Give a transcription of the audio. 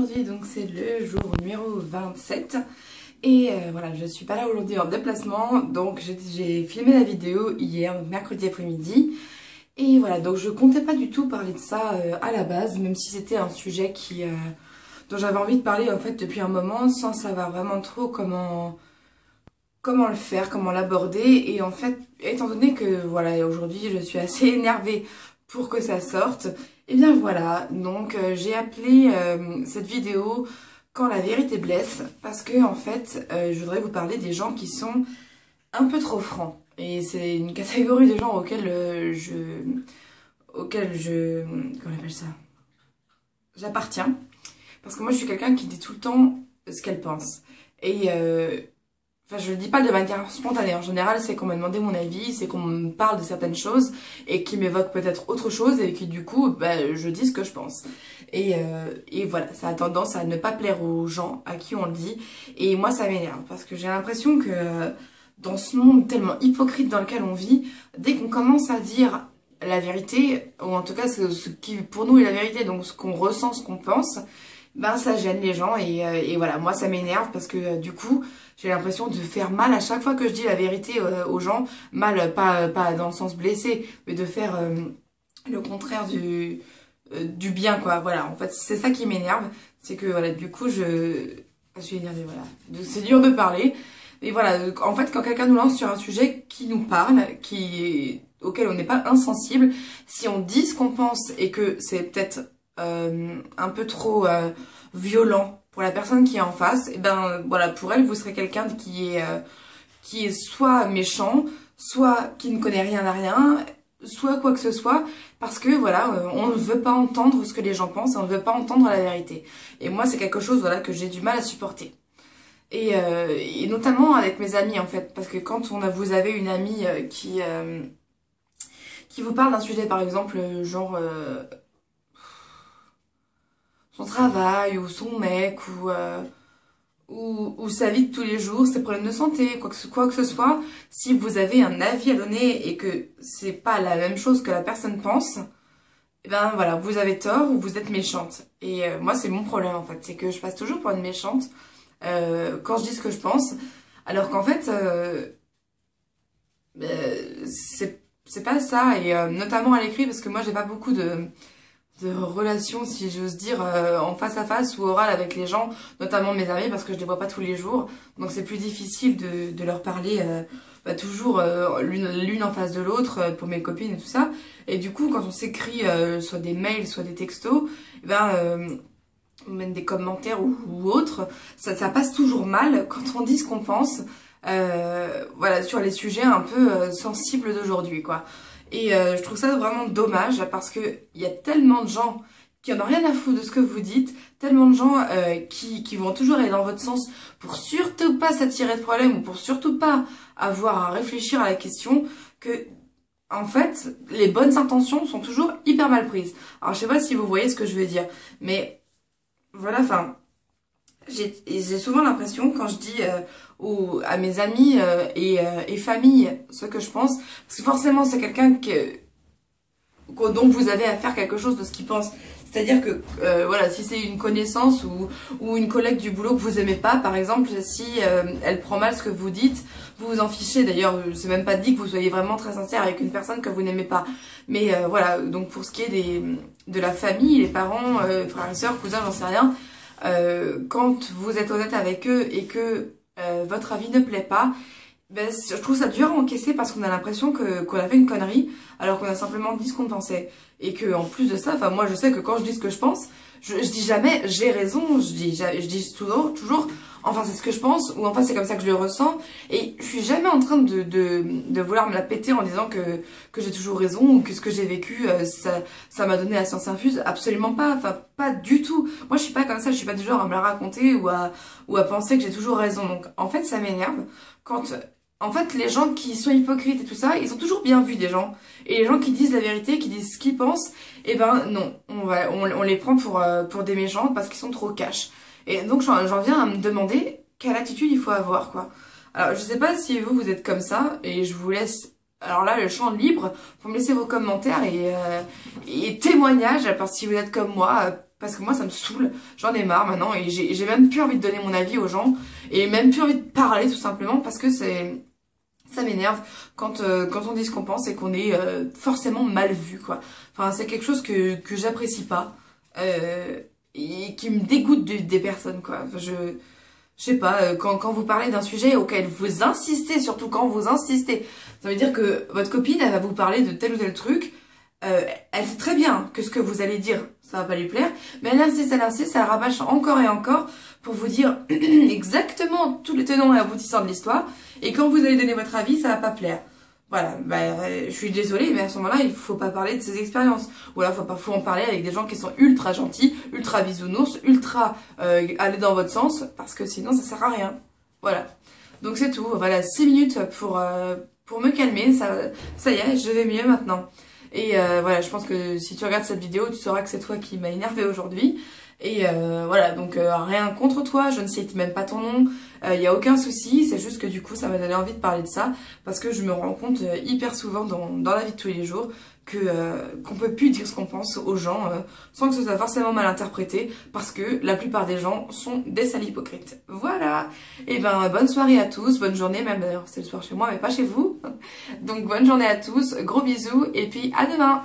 aujourd'hui, donc c'est le jour numéro 27. Et voilà, je suis pas là aujourd'hui en déplacement, donc j'ai filmé la vidéo hier, mercredi après-midi. Et voilà, donc je comptais pas du tout parler de ça à la base, même si c'était un sujet dont j'avais envie de parler en fait depuis un moment, sans savoir vraiment trop comment le faire, comment l'aborder. Et en fait, étant donné que voilà, aujourd'hui je suis assez énervée pour que ça sorte, et bien voilà, donc j'ai appelé cette vidéo Quand la vérité blesse, parce que en fait, je voudrais vous parler des gens qui sont un peu trop francs. Et c'est une catégorie de gens comment on appelle ça? J'appartiens. Parce que moi, je suis quelqu'un qui dit tout le temps ce qu'elle pense. Et enfin, je le dis pas de manière spontanée. En général, c'est qu'on m'a demandé mon avis, c'est qu'on me parle de certaines choses et qui m'évoquent peut-être autre chose et qui du coup, bah, je dis ce que je pense. Et voilà, ça a tendance à ne pas plaire aux gens à qui on le dit. Et moi, ça m'énerve parce que j'ai l'impression que dans ce monde tellement hypocrite dans lequel on vit, dès qu'on commence à dire la vérité, ou en tout cas ce qui pour nous est la vérité, donc ce qu'on ressent, ce qu'on pense, ben ça gêne les gens et voilà, moi ça m'énerve parce que du coup j'ai l'impression de faire mal à chaque fois que je dis la vérité aux gens, mal pas dans le sens blessé, mais de faire le contraire du bien quoi, voilà, en fait c'est ça qui m'énerve, c'est que voilà, du coup je suis énervée, voilà, c'est dur de parler, mais voilà, en fait quand quelqu'un nous lance sur un sujet qui nous parle, auquel on n'est pas insensible, si on dit ce qu'on pense et que c'est peut-être un peu trop violent pour la personne qui est en face, et ben voilà, pour elle, vous serez quelqu'un qui est soit méchant, soit qui ne connaît rien à rien, soit quoi que ce soit, parce que voilà, on ne veut pas entendre ce que les gens pensent, on ne veut pas entendre la vérité. Et moi, c'est quelque chose voilà que j'ai du mal à supporter. Et notamment avec mes amis en fait, parce que quand vous avez une amie qui vous parle d'un sujet par exemple genre son travail ou son mec ou sa vie de tous les jours, ses problèmes de santé, quoi que ce soit, si vous avez un avis à donner et que c'est pas la même chose que la personne pense, et ben voilà, vous avez tort ou vous êtes méchante. Et moi c'est mon problème en fait, c'est que je passe toujours pour une méchante quand je dis ce que je pense, alors qu'en fait c'est pas ça, et notamment à l'écrit, parce que moi j'ai pas beaucoup de relations, si j'ose dire, en face à face ou orale avec les gens, notamment mes amis, parce que je les vois pas tous les jours, donc c'est plus difficile de leur parler toujours l'une en face de l'autre pour mes copines et tout ça. Et du coup, quand on s'écrit soit des mails, soit des textos, même des commentaires ou autres, ça passe toujours mal quand on dit ce qu'on pense, voilà, sur les sujets un peu sensibles d'aujourd'hui, quoi. Et je trouve ça vraiment dommage parce que il y a tellement de gens qui en ont rien à foutre de ce que vous dites, tellement de gens qui vont toujours aller dans votre sens pour surtout pas s'attirer de problème ou pour surtout pas avoir à réfléchir à la question, que en fait les bonnes intentions sont toujours hyper mal prises. Alors je sais pas si vous voyez ce que je veux dire, mais voilà, enfin j'ai souvent l'impression quand je dis à mes amis et famille ce que je pense, parce que forcément c'est quelqu'un dont vous avez à faire quelque chose de ce qu'il pense. C'est-à-dire que voilà, si c'est une connaissance ou une collègue du boulot que vous aimez pas, par exemple, si elle prend mal ce que vous dites, vous vous en fichez. D'ailleurs, c'est même pas dit que vous soyez vraiment très sincère avec une personne que vous n'aimez pas. Mais voilà, donc pour ce qui est de la famille, les parents, frères et sœurs, cousins, j'en sais rien, quand vous êtes honnête avec eux et que votre avis ne plaît pas, ben, je trouve ça dur à encaisser parce qu'on a l'impression qu'on a fait une connerie alors qu'on a simplement dit ce qu'on pensait. Et que en plus de ça, enfin moi je sais que quand je dis ce que je pense, je dis jamais j'ai raison, je dis toujours enfin c'est ce que je pense, ou enfin c'est comme ça que je le ressens, et je suis jamais en train de vouloir me la péter en disant que j'ai toujours raison ou que ce que j'ai vécu ça m'a donné la science infuse, absolument pas, enfin pas du tout. Moi je suis pas comme ça, je suis pas du genre à me la raconter ou à penser que j'ai toujours raison. Donc en fait ça m'énerve quand en fait, les gens qui sont hypocrites et tout ça, ils ont toujours bien vu des gens. Et les gens qui disent la vérité, qui disent ce qu'ils pensent, eh ben non, on les prend pour des méchants parce qu'ils sont trop cash. Et donc j'en viens à me demander quelle attitude il faut avoir, quoi. Alors je sais pas si vous êtes comme ça, et je vous laisse alors là, le champ libre pour me laisser vos commentaires et témoignages, parce que si vous êtes comme moi, parce que moi ça me saoule, j'en ai marre maintenant et j'ai même plus envie de donner mon avis aux gens et même plus envie de parler tout simplement parce que ça m'énerve quand on dit ce qu'on pense et qu'on est forcément mal vu quoi. Enfin c'est quelque chose que j'apprécie pas et qui me dégoûte des personnes quoi. Enfin, je sais pas, quand vous parlez d'un sujet auquel vous insistez, surtout quand vous insistez, ça veut dire que votre copine, elle va vous parler de tel ou tel truc, elle sait très bien que ce que vous allez dire, ça va pas lui plaire, mais elle insiste, elle rabâche encore et encore pour vous dire exactement tous les tenants et aboutissants de l'histoire, et quand vous allez donner votre avis, ça va pas plaire. Voilà, je suis désolée, mais à ce moment-là, il faut pas parler de ses expériences. Ou alors, faut en parler avec des gens qui sont ultra gentils, ultra bisounours, ultra aller dans votre sens, parce que sinon, ça sert à rien. Voilà. Donc c'est tout. Voilà, 6 minutes pour me calmer. Ça y est, je vais mieux maintenant. Et voilà, je pense que si tu regardes cette vidéo, tu sauras que c'est toi qui m'as énervé aujourd'hui. Et voilà, donc rien contre toi, je ne cite même pas ton nom, il y a aucun souci, c'est juste que du coup ça m'a donné envie de parler de ça, parce que je me rends compte hyper souvent dans la vie de tous les jours qu'on peut plus dire ce qu'on pense aux gens sans que ce soit forcément mal interprété, parce que la plupart des gens sont des sales hypocrites. Voilà, et ben bonne soirée à tous, bonne journée, même d'ailleurs c'est le soir chez moi mais pas chez vous, donc bonne journée à tous, gros bisous et puis à demain.